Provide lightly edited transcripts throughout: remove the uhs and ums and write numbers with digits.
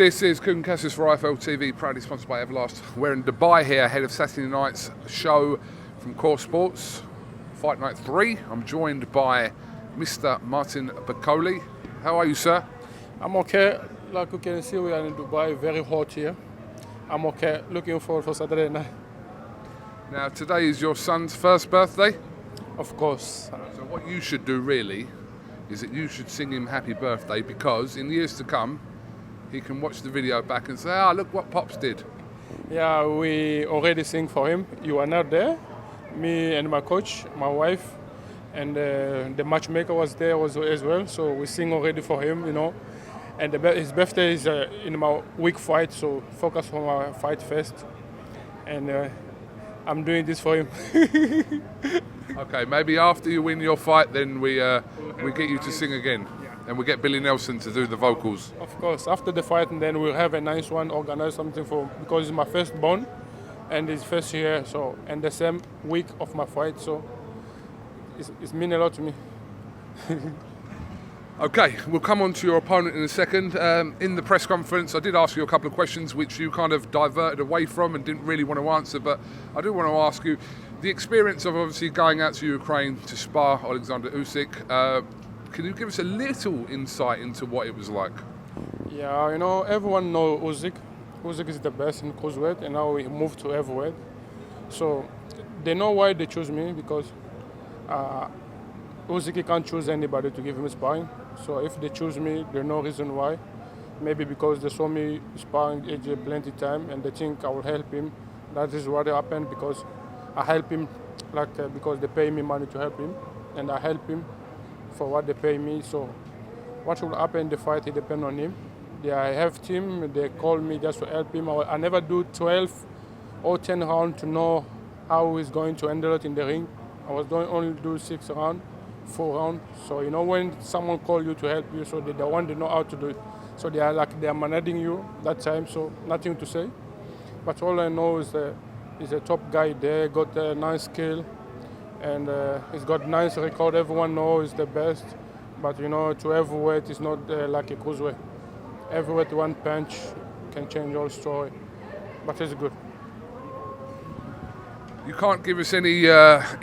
This is KUGAN CASSIUS for IFL TV, proudly sponsored by Everlast. We're in Dubai here, ahead of Saturday night's show from Core Sports, Fight Night 3. I'm joined by Mr. Martin Bakole. How are you, sir? I'm okay. Like you can see, we are in Dubai, very hot here. I'm okay. Looking forward for Saturday night. Now, today is your son's first birthday. Of course. So what you should do really is that you should sing him happy birthday, because in the years to come, he can watch the video back and say, look what Pops did. Yeah, we already sing for him. You are not there. Me and my coach, my wife, and the matchmaker was there as well. So we sing already for him, you know. And his birthday is in my week fight, so focus on my fight first. And I'm doing this for him. Okay, maybe after you win your fight, then we get you to sing again. And we get Billy Nelson to do the vocals. Of course, after the fight, and then we'll have a nice one, organize something for, because it's my firstborn and his first year, so, and the same week of my fight, so it's mean a lot to me. Okay, we'll come on to your opponent in a second. In the press conference, I did ask you a couple of questions which you kind of diverted away from and didn't really want to answer, but I do want to ask you, the experience of obviously going out to Ukraine to spar Alexander Usyk, can you give us a little insight into what it was like? Yeah, you know, everyone knows Usyk. Usyk is the best in cruiserweight, and now he moved to heavyweight. So they know why they choose me, because Usyk can't choose anybody to give him sparring. So if they choose me, there's no reason why. Maybe because they saw me sparring AJ plenty time, and they think I will help him. That is what happened, because I help him, because they pay me money to help him, and I help him for what they pay me. So what will happen in the fight, it depends on him. I have team, they call me just to help him. I never do 12 or 10 rounds to know how he's going to handle it in the ring. I was going only do 6 rounds, 4 rounds. So you know, when someone calls you to help you, so they the one they know how to do it. So they are managing you that time, so nothing to say. But all I know is he's a top guy there, got a nice skill, and he's got nice record. Everyone knows he's the best, but you know, to heavyweight is not like a cruiserweight. Heavyweight, one punch can change all story, but it's good. You can't give us any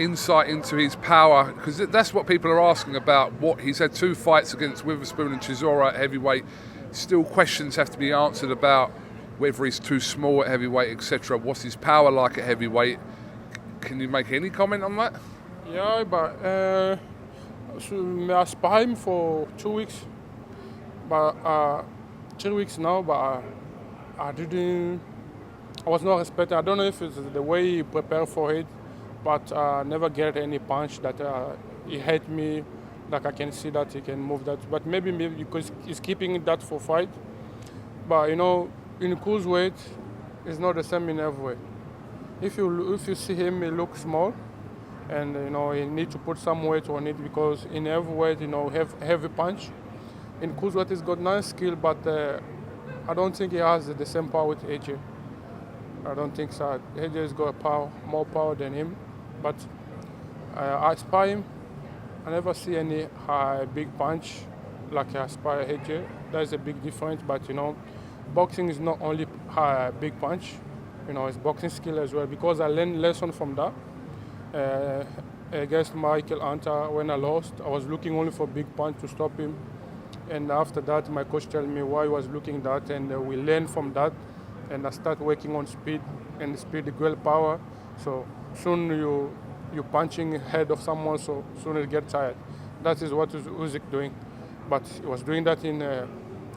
insight into his power, because that's what people are asking about. He's had 2 fights against Witherspoon and Chisora at heavyweight. Still questions have to be answered about whether he's too small at heavyweight, etc. What's his power like at heavyweight? Can you make any comment on that? Yeah, but so I spar him for 2 weeks, but 3 weeks now. But I was not respected. I don't know if it's the way he prepared for it, but I never get any punch that he hit me. Like I can see that he can move that, but maybe because he's keeping that for fight. But you know, in cruiserweight, it's not the same in heavyweight. If you see him, he looks small, and you know, he need to put some weight on it, because in heavyweight, you know, have heavy punch. In cruiserweight, he's got nice skill, but I don't think he has the same power with AJ. I don't think so. AJ has got more power than him, but I spar him. I never see any big punch like I spar AJ. There's a big difference, but you know, boxing is not only big punch. You know, it's boxing skill as well, because I learned lesson from that. Against Michael Hunter, when I lost, I was looking only for big punch to stop him. And after that, my coach told me why I was looking that, and we learned from that. And I start working on speed, and speed equal power. So soon you punching head of someone, so soon you get tired. That is what Usyk doing. But he was doing that in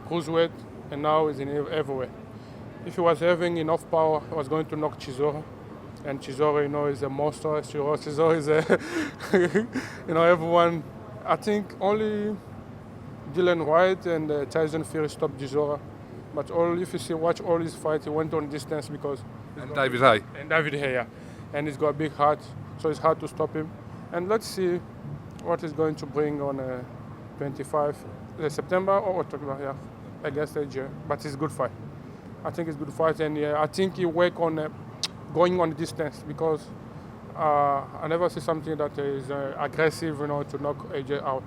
cruiserweight, and now he's in heavyweight. If he was having enough power, he was going to knock Chisora. And Chisora, you know, is a monster. Chisora is a, you know, everyone. I think only Dylan White and Tyson Fury stopped Chisora. But if you watch all his fights, he went on distance because. And David Haye. And David Haye, yeah. And he's got a big heart, so it's hard to stop him. And let's see what he's going to bring on 25 September or October, yeah, against AJ. But it's a good fight. I think it's a good fight, and I think he work on going on distance, because I never see something that is aggressive, you know, to knock AJ out.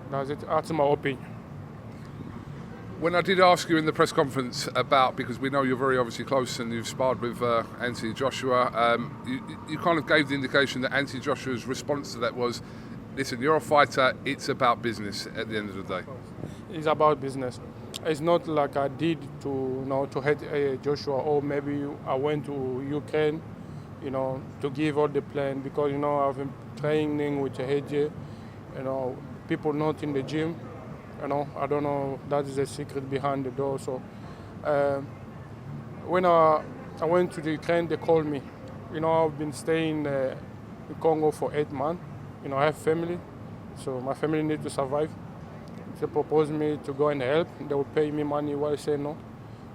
That's it. That's my opinion. When I did ask you in the press conference about, because we know you're very obviously close and you've sparred with Anthony Joshua, you kind of gave the indication that Anthony Joshua's response to that was, listen, you're a fighter, it's about business at the end of the day. It's about business. It's not like I did to hate Joshua, or maybe I went to Ukraine, to give all the plan, because I've been training with AJ, people not in the gym, I don't know, that is a secret behind the door. So when I went to the Ukraine, they called me. I've been staying in Congo for 8 months. I have family, so my family need to survive. They proposed me to go and help. They would pay me money while I say no.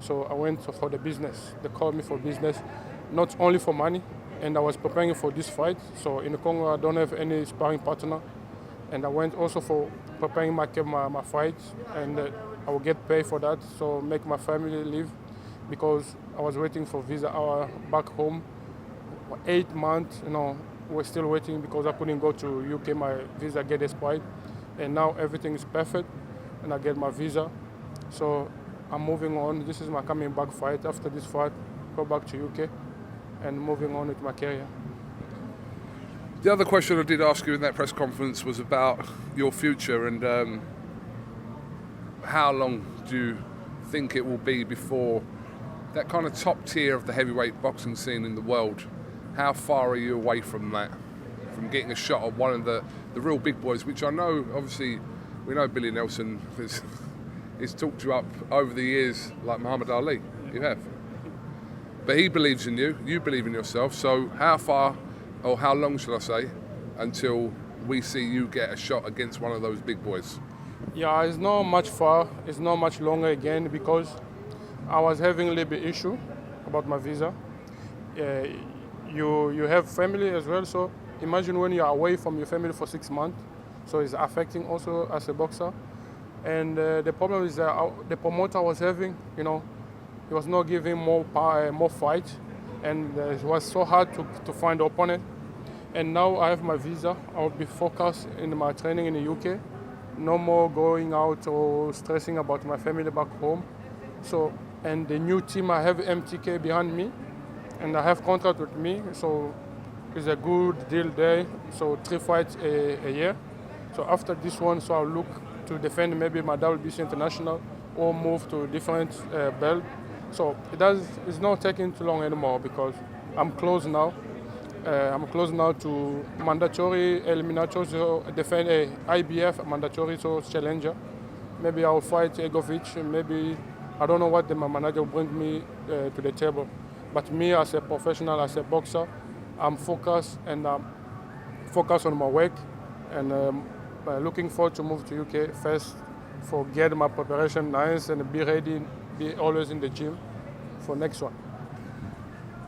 So I went for the business. They called me for business, not only for money. And I was preparing for this fight. So in Congo, I don't have any sparring partner. And I went also for preparing my fight. And I will get paid for that, so make my family live. Because I was waiting for visa back home. 8 months, we're still waiting because I couldn't go to UK. My visa get expired. And now everything is perfect, and I get my visa. So I'm moving on. This is my coming back fight. After this fight, go back to UK and moving on with my career. The other question I did ask you in that press conference was about your future and how long do you think it will be before that kind of top tier of the heavyweight boxing scene in the world? How far are you away from that? From getting a shot at one of the real big boys, which I know, obviously, we know Billy Nelson has talked you up over the years like Muhammad Ali. You have. But he believes in you, you believe in yourself, so how far, or how long shall I say, until we see you get a shot against one of those big boys? Yeah, it's not much far, it's not much longer again, because I was having a little bit issue about my visa. You have family as well, so imagine when you're away from your family for 6 months, so it's affecting also as a boxer. And the problem is that the promoter was having, he was not giving more fight, and it was so hard to find an opponent. And now I have my visa. I'll be focused in my training in the UK. No more going out or stressing about my family back home. So, and the new team, I have MTK behind me, and I have contract with me, so it's a good deal there. So 3 fights a year. So after this one, so I'll look to defend maybe my WBC international or move to different belt. So it's not taking too long anymore because I'm close now. I'm close now to mandatory eliminatory, so defend a IBF mandatory, so challenger. Maybe I'll fight Egovic. Maybe I don't know what my manager will bring me to the table. But me as a professional, as a boxer, I'm focused and focused on my work, and looking forward to move to UK first for get my preparation nice and be ready, be always in the gym for next one.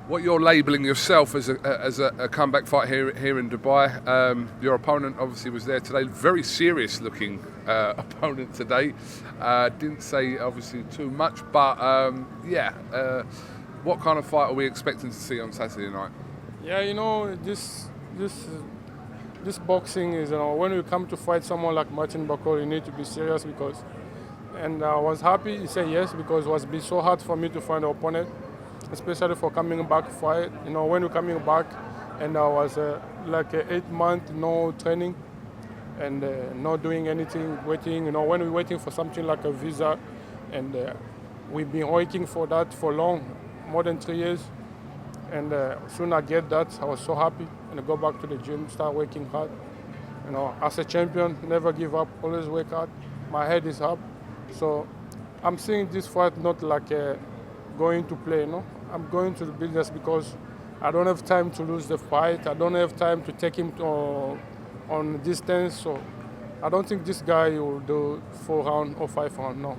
What you're labelling yourself as a comeback fight here in Dubai. Your opponent obviously was there today. Very serious looking opponent today. Didn't say obviously too much, but what kind of fight are we expecting to see on Saturday night? Yeah, this boxing is, when you come to fight someone like Martin Bakole, you need to be serious because, and I was happy he said yes because it was been so hard for me to find an opponent, especially for coming back fight. When you're coming back, and I was like 8 months no training and not doing anything, waiting. When we're waiting for something like a visa, and we've been waiting for that for long, more than 3 years. And soon I get that, I was so happy, and I go back to the gym, start working hard. As a champion, never give up, always work hard. My head is up, so I'm seeing this fight not like going to play. I'm going to the business because I don't have time to lose the fight. I don't have time to take him on distance. So I don't think this guy will do 4 rounds or 5 rounds, no,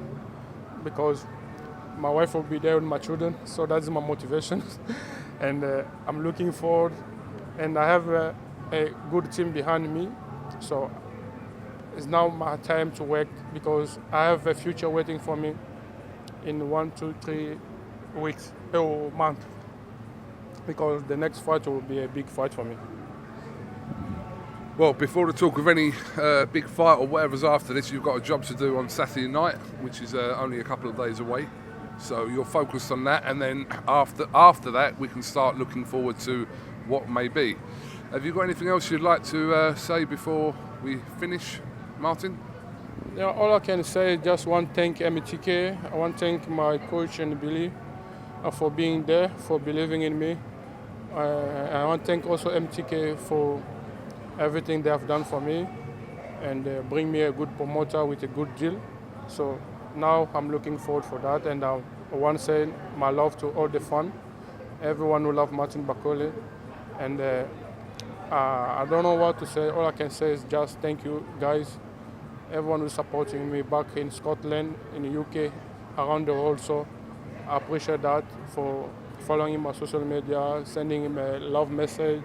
because my wife will be there with my children, so that's my motivation. And I'm looking forward, and I have a good team behind me, so it's now my time to work because I have a future waiting for me in 1, 2, 3 weeks or month, because the next fight will be a big fight for me. Well, before the talk of any big fight or whatever's after this, you've got a job to do on Saturday night, which is only a couple of days away. So you're focused on that, and then after that, we can start looking forward to what may be. Have you got anything else you'd like to say before we finish, Martin? Yeah, all I can say is just want to thank MTK. I want to thank my coach and Billy for being there, for believing in me. I want to thank also MTK for everything they have done for me and bring me a good promoter with a good deal. So now I'm looking forward for that, and I want to say my love to all the fans, everyone who loves Martin Bakole, and I don't know what to say. All I can say is just thank you guys, everyone who's supporting me back in Scotland, in the UK, around the world. So I appreciate that, for following him on social media, sending him a love message.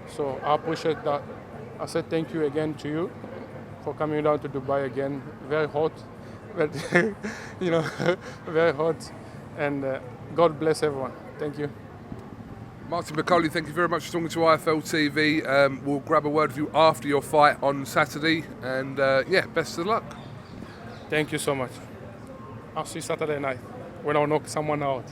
So I appreciate that. I said thank you again to you for coming down to Dubai again. Very hot, but very hot. And God bless everyone. Thank you. Martin Bakole, thank you very much for talking to IFL TV. We'll grab a word with you after your fight on Saturday. And best of luck. Thank you so much. I'll see you Saturday night when I'll knock someone out.